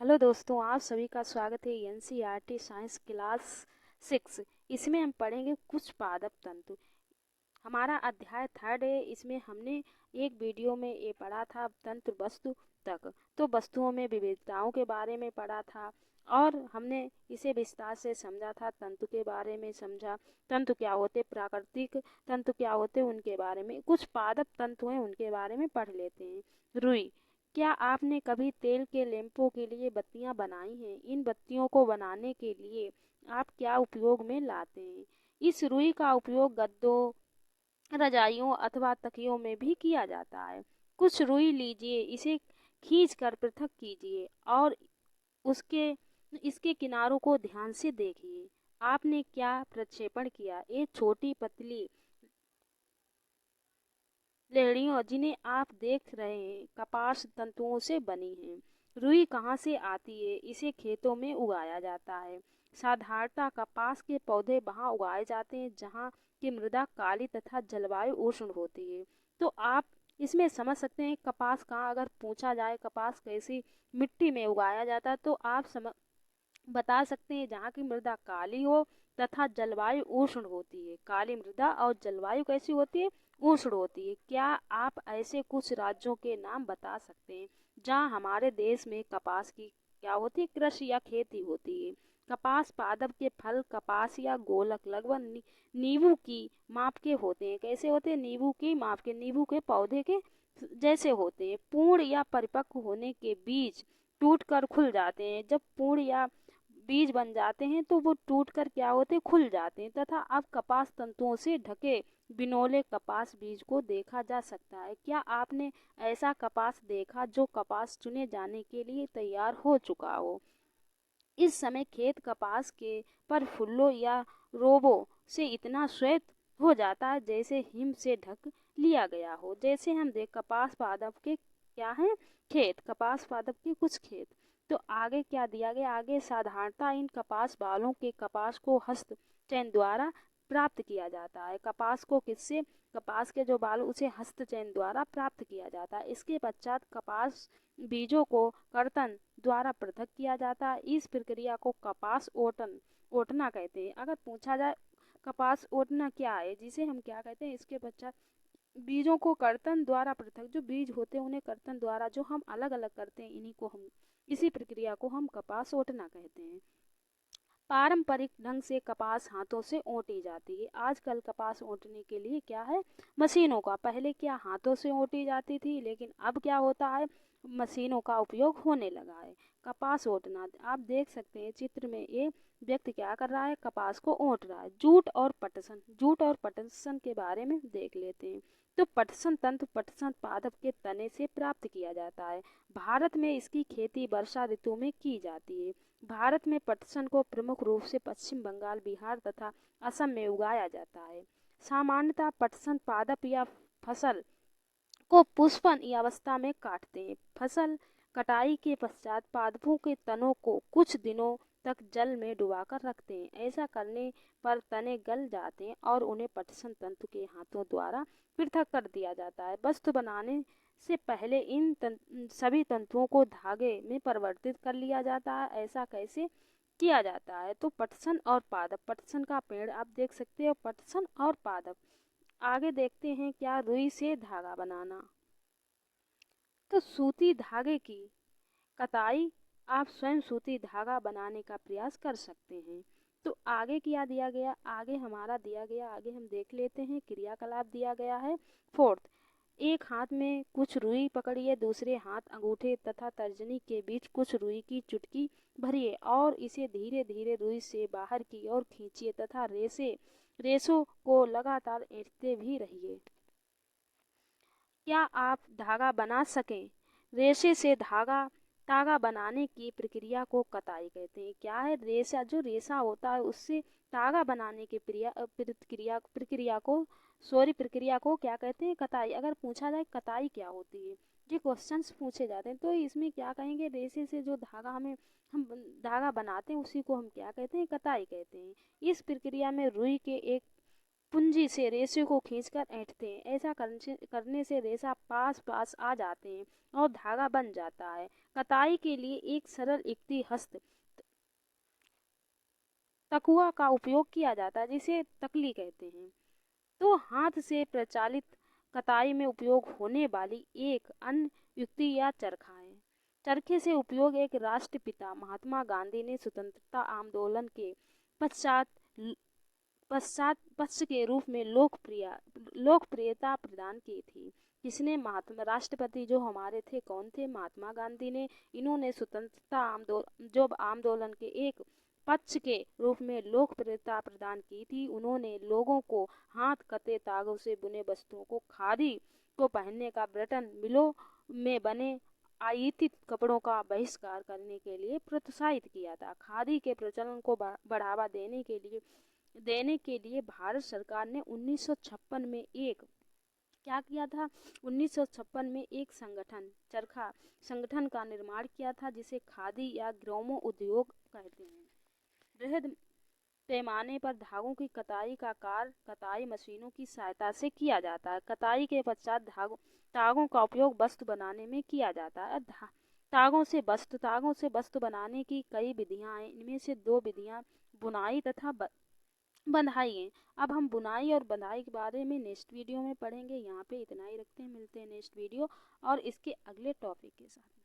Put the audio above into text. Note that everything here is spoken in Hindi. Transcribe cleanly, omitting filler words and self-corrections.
हेलो दोस्तों, आप सभी का स्वागत है एनसीईआरटी साइंस क्लास 6। इसमें हम पढ़ेंगे कुछ पादप तंतु। हमारा अध्याय थर्ड है। इसमें हमने एक वीडियो में ये पढ़ा था तंत्र वस्तु तक, तो वस्तुओं में विविधताओं के बारे में पढ़ा था और हमने इसे विस्तार से समझा था। तंतु के बारे में समझा, तंतु क्या होते, प्राकृतिक तंतु क्या होते, उनके बारे में। कुछ पादप तंतु हैं उनके बारे में पढ़ लेते हैं। रुई। क्या आपने कभी तेल के लैंपों के लिए बत्तियां बनाई हैं? इन बत्तियों को बनाने के लिए आप क्या उपयोग में लाते हैं? इस रुई का उपयोग गद्दों, रजाइयों अथवा तकियों में भी किया जाता है। कुछ रुई लीजिए, इसे खींच कर पृथक कीजिए और उसके इसके किनारों को ध्यान से देखिए। आपने क्या प्रक्षेपण किया? एक छोटी पतली लेहड़ियों जिन्हें आप देख रहे हैं कपास तंतुओं से बनी हैं। रुई कहाँ से आती है? इसे खेतों में उगाया जाता है। साधारणतः कपास के पौधे वहाँ उगाए जाते हैं जहाँ की मृदा काली तथा जलवायु उष्ण होती है। तो आप इसमें समझ सकते हैं कपास कहाँ, अगर पूछा जाए कपास कैसी मिट्टी में उगाया जाता है तो आप बता सकते हैं जहाँ की मृदा काली हो तथा जलवायु उष्ण होती है। काली मृदा और जलवायु कैसी होती है? उष्ण होती है। क्या आप ऐसे कुछ राज्यों के नाम बता सकते हैं जहाँ हमारे देश में कपास की क्या होती है, कृषि या खेती होती है? कपास पादप के फल कपास या गोलक लगभग नींबू की माप के होते हैं। कैसे होते हैं? नींबू की माप के, नींबू के पौधे के जैसे होते हैं। पूर्ण या परिपक्व होने के बीज टूटकर खुल जाते हैं। जब पूर्ण या बीज बन जाते हैं तो वो टूटकर क्या होते हैं, खुल जाते हैं तथा अब कपास तंतुओं से ढके बिनोले कपास बीज को देखा जा सकता है। क्या आपने ऐसा कपास देखा जो कपास चुने जाने के लिए तैयार हो चुका हो? इस समय खेत कपास के पर फूलों या रोबों से इतना श्वेत हो जाता है जैसे हिम से ढक लिया गया हो। जैसे हम देख कपास पादप के क्या है, खेत, कपास पादप के कुछ खेत। तो आगे क्या दिया गया? आगे साधारणतः इन कपास बालों के कपास को हस्त चयन द्वारा प्राप्त किया जाता है। कपास को किससे? कपास के जो बाल उसे हस्त चयन द्वारा प्राप्त किया जाता है। इसके पश्चात कपास बीजों को कर्तन द्वारा पृथक किया जाता है। इस प्रक्रिया को कपास ओटना कहते हैं। अगर पूछा जाए कपास ओटना क्या है, जिसे हम क्या कहते हैं, इसके पश्चात बीजों को कर्तन द्वारा पृथक, जो बीज होते हैं उन्हें कर्तन द्वारा जो हम अलग अलग करते हैं, इसी प्रक्रिया को हम कपास ओटना कहते हैं। पारंपरिक ढंग से कपास हाथों से ओटी जाती है। आजकल कपास ओटने के लिए क्या है, मशीनों का। पहले क्या हाथों से ओटी जाती थी, लेकिन अब क्या होता है, मशीनों का उपयोग होने लगा है। कपास ओटना आप देख सकते हैं चित्र में, ये व्यक्ति क्या कर रहा है, कपास को ओट रहा है। जूट और पटसन के बारे में देख लेते हैं। तो पटसन तंतु पटसन पादप के तने से प्राप्त किया जाता है। भारत में इसकी खेती वर्षा ऋतु में की जाती है। भारत में पटसन को प्रमुख रूप से पश्चिम बंगाल, बिहार तथा असम में उगाया जाता है। सामान्यतः पटसन पादप या फसल को पुष्पन अवस्था में काटते हैं। फसल कटाई के पश्चात पादपों के तनों को कुछ दिनों तक जल में डुबाकर रखते हैं। ऐसा करने पर तने गल जाते हैं और उन्हें पटसन तंतु के हाथों द्वारा पृथक कर दिया जाता है। वस्तु बनाने से पहले सभी तंतुओं को धागे में परिवर्तित कर लिया जाता है। ऐसा कैसे किया जाता है? तो पटसन और पादप, पटसन का पेड़ आप देख सकते हो, पटसन और पादप। आगे देखते हैं क्या, रुई से धागा बनाना। तो सूती धागे की कताई, आप स्वयं सूती धागा बनाने का प्रयास कर सकते हैं। तो आगे क्या दिया गया? आगे हमारा दिया गया, आगे हम देख लेते हैं क्रियाकलाप दिया गया है। फोर्थ, एक हाथ में कुछ रुई पकड़िए, दूसरे हाथ अंगूठे तथा तर्जनी के बीच कुछ रुई की चुटकी भरिए और इसे धीरे धीरे रुई से बाहर की ओर खींचिए तथा रेशों को लगातार ऐंठते भी रहिए। क्या आप धागा बना सकें? रेशे से धागा बनाने की प्रक्रिया को कताई कहते हैं। क्या है? रेशा, जो रेशा होता है उससे धागा बनाने की प्रक्रिया को क्या कहते हैं? कताई। अगर पूछा जाए कताई क्या होती है, ये क्वेश्चंस पूछे जाते हैं, तो इसमें क्या कहेंगे, रेशे से जो हम धागा बनाते हैं उसी को हम क्या कहते हैं? कताई कहते हैं। इस प्रक्रिया में रुई के एक पूंजी से रेशे को खींचकर ऐंठते हैं। ऐसा करने से रेशा पास पास आ जाते हैं और धागा बन जाता है। कताई के लिए एक सरल इक्ति हस्त तकुआ का उपयोग किया जाता है, जिसे तकली कहते हैं। तो हाथ से प्रचालित कताई में उपयोग होने वाली एक अन्य युक्ति या चरखा है। चरखे से उपयोग एक राष्ट्रपिता महात्मा गांधी ने स्वतंत्रता आंदोलन के पश्चात पश्च के रूप में लोकप्रियता प्रदान की थी। किसने? महात्मा राष्ट्रपति जो हमारे थे कौन थे? महात्मा गांधी ने। इन्होंने स्वतंत्रता आंदोलन के एक पक्ष के रूप में लोकप्रियता प्रदान की थी। उन्होंने लोगों को हाथ कते तागों से बुने वस्त्रों को, खादी को पहनने का, ब्रिटेन मिलों में बने आयातित कपड़ों का बहिष्कार करने के लिए प्रोत्साहित किया था। खादी के प्रचलन को बढ़ावा देने के लिए भारत सरकार ने 1956 में एक क्या किया था? 1956 में एक चरखा संगठन का निर्माण किया था, जिसे खादी या ग्रामो उद्योग कहते हैं। बृहद पैमाने पर धागों की कताई का कार्य कताई मशीनों की सहायता से किया जाता है। कताई के पश्चात तागों का उपयोग वस्त्र बनाने में किया जाता है। तागों से वस्त्र बनाने की कई विधियां हैं। इनमें से दो विधियां बुनाई तथा बंधाई है। अब हम बुनाई और बंधाई के बारे में नेक्स्ट वीडियो में पढ़ेंगे। यहाँ पे इतना ही रखते हैं, मिलते हैं नेक्स्ट वीडियो और इसके अगले टॉपिक के साथ।